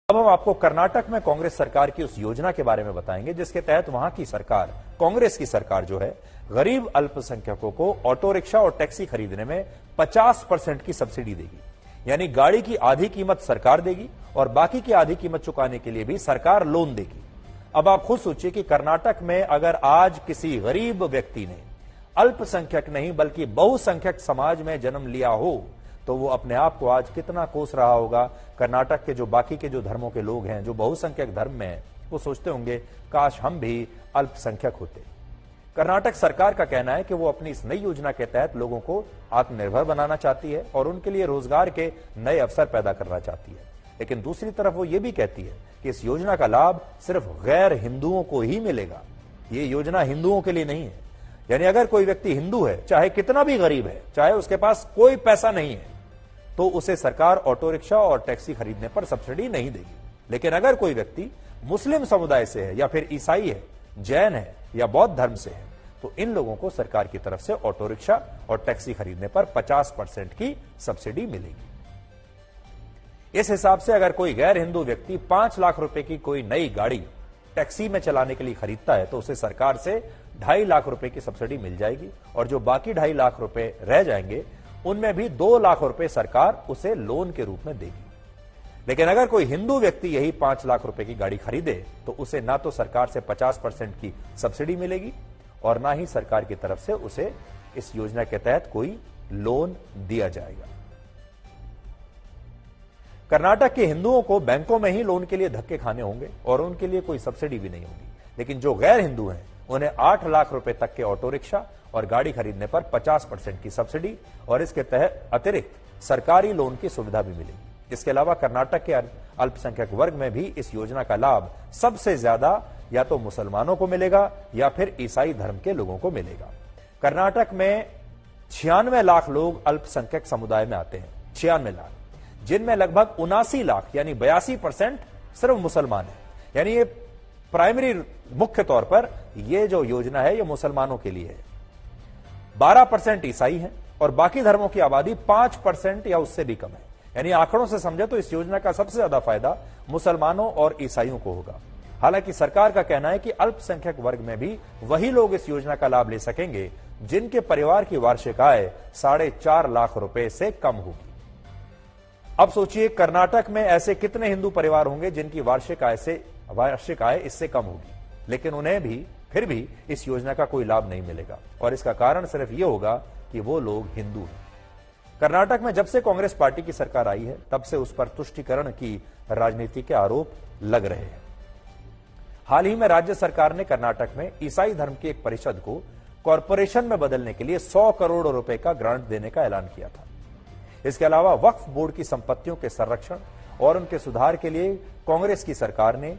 अब हम आपको कर्नाटक में कांग्रेस सरकार की उस योजना के बारे में बताएंगे जिसके तहत वहां की सरकार, कांग्रेस की सरकार जो है, गरीब अल्पसंख्यकों को ऑटो रिक्शा और टैक्सी खरीदने में 50% की सब्सिडी देगी। यानी गाड़ी की आधी कीमत सरकार देगी और बाकी की आधी कीमत चुकाने के लिए भी सरकार लोन देगी। अब आप खुद सोचिए कि कर्नाटक में अगर आज किसी गरीब व्यक्ति ने अल्पसंख्यक नहीं बल्कि बहुसंख्यक समाज में जन्म लिया हो तो वो अपने आप को आज कितना कोस रहा होगा। कर्नाटक के जो बाकी के जो धर्मों के लोग हैं, जो बहुसंख्यक धर्म में हैं, वो सोचते होंगे काश हम भी अल्पसंख्यक होते। कर्नाटक सरकार का कहना है कि वो अपनी इस नई योजना के तहत लोगों को आत्मनिर्भर बनाना चाहती है और उनके लिए रोजगार के नए अवसर पैदा करना चाहती है। लेकिन दूसरी तरफ वो ये भी कहती है कि इस योजना का लाभ सिर्फ गैर हिंदुओं को ही मिलेगा। ये योजना हिंदुओं के लिए नहीं है। यानी अगर कोई व्यक्ति हिंदू है, चाहे कितना भी गरीब है, चाहे उसके पास कोई पैसा नहीं है, तो उसे सरकार ऑटो रिक्शा और टैक्सी खरीदने पर सब्सिडी नहीं देगी। लेकिन अगर कोई व्यक्ति मुस्लिम समुदाय से है या फिर ईसाई है, जैन है या बौद्ध धर्म से है, तो इन लोगों को सरकार की तरफ से ऑटो रिक्शा और टैक्सी खरीदने पर 50% की सब्सिडी मिलेगी। इस हिसाब से अगर कोई गैर हिंदू व्यक्ति 5 लाख रुपए की कोई नई गाड़ी टैक्सी में चलाने के लिए खरीदता है तो उसे सरकार से 2.5 लाख रुपए की सब्सिडी मिल जाएगी और जो बाकी 2.5 लाख रुपए रह जाएंगे उनमें भी 2 लाख रुपए सरकार उसे लोन के रूप में देगी। लेकिन अगर कोई हिंदू व्यक्ति यही 5 लाख रुपए की गाड़ी खरीदे तो उसे ना तो सरकार से 50% की सब्सिडी मिलेगी और ना ही सरकार की तरफ से उसे इस योजना के तहत कोई लोन दिया जाएगा। कर्नाटक के हिंदुओं को बैंकों में ही लोन के लिए धक्के खाने होंगे और उनके लिए कोई सब्सिडी भी नहीं होगी। लेकिन जो गैर हिंदू हैं उन्हें 8 लाख रुपए तक के ऑटो रिक्शा और गाड़ी खरीदने पर 50% की सब्सिडी और इसके तहत अतिरिक्त सरकारी लोन की सुविधा भी मिलेगी। इसके अलावा कर्नाटक के अल्पसंख्यक वर्ग में भी इस योजना का लाभ सबसे ज्यादा या तो मुसलमानों को मिलेगा या फिर ईसाई धर्म के लोगों को मिलेगा। कर्नाटक में 96 लाख लोग अल्पसंख्यक समुदाय में आते हैं, 96 लाख, जिनमें लगभग 79 लाख यानी 82% सिर्फ मुसलमान है। यानी ये प्राइमरी मुख्य तौर पर ये जो योजना है ये मुसलमानों के लिए है। 12% ईसाई हैं और बाकी धर्मों की आबादी 5% या उससे भी कम है। यानी आंकड़ों से समझे तो इस योजना का सबसे ज्यादा फायदा मुसलमानों और ईसाइयों को होगा। हालांकि सरकार का कहना है कि अल्पसंख्यक वर्ग में भी वही लोग इस योजना का लाभ ले सकेंगे जिनके परिवार की वार्षिक आय 4.5 लाख रुपए से कम होगी। अब सोचिए कर्नाटक में ऐसे कितने हिंदू परिवार होंगे जिनकी वार्षिक आय इससे कम होगी, लेकिन उन्हें भी फिर भी इस योजना का कोई लाभ नहीं मिलेगा और इसका कारण सिर्फ यह होगा कि वो लोग हिंदू हैं। कर्नाटक में जब से कांग्रेस पार्टी की सरकार आई है तब से उस पर तुष्टीकरण की राजनीति के आरोप लग रहे हैं। हाल ही में राज्य सरकार ने कर्नाटक में ईसाई धर्म की एक परिषद को कॉरपोरेशन में बदलने के लिए 100 करोड़ रुपए का ग्रांट देने का ऐलान किया था। इसके अलावा वक्फ बोर्ड की संपत्तियों के संरक्षण और उनके सुधार के लिए कांग्रेस की सरकार ने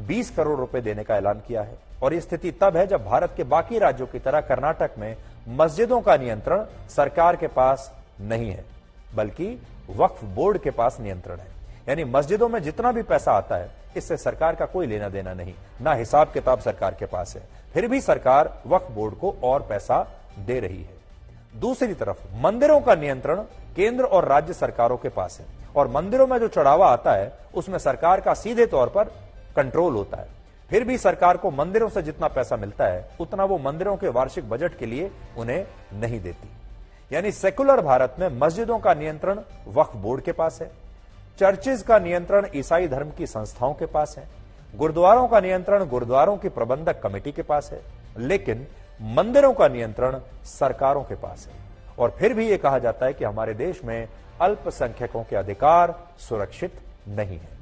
20 करोड़ रुपए देने का ऐलान किया है। और यह स्थिति तब है जब भारत के बाकी राज्यों की तरह कर्नाटक में मस्जिदों का नियंत्रण सरकार के पास नहीं है बल्कि वक्फ बोर्ड के पास नियंत्रण है। यानी मस्जिदों में जितना भी पैसा आता है इससे सरकार का कोई लेना देना नहीं, ना हिसाब किताब सरकार के पास है। फिर भी सरकार वक्फ बोर्ड को और पैसा दे रही है। दूसरी तरफ मंदिरों का नियंत्रण केंद्र और राज्य सरकारों के पास है और मंदिरों में जो चढ़ावा आता है उसमें सरकार का सीधे तौर पर कंट्रोल होता है। फिर भी सरकार को मंदिरों से जितना पैसा मिलता है उतना वो मंदिरों के वार्षिक बजट के लिए उन्हें नहीं देती। यानी सेकुलर भारत में मस्जिदों का नियंत्रण वक्फ बोर्ड के पास है, चर्चेज का नियंत्रण ईसाई धर्म की संस्थाओं के पास है, गुरुद्वारों का नियंत्रण गुरुद्वारों की प्रबंधक कमेटी के पास है, लेकिन मंदिरों का नियंत्रण सरकारों के पास है। और फिर भी यह कहा जाता है कि हमारे देश में अल्पसंख्यकों के अधिकार सुरक्षित नहीं है।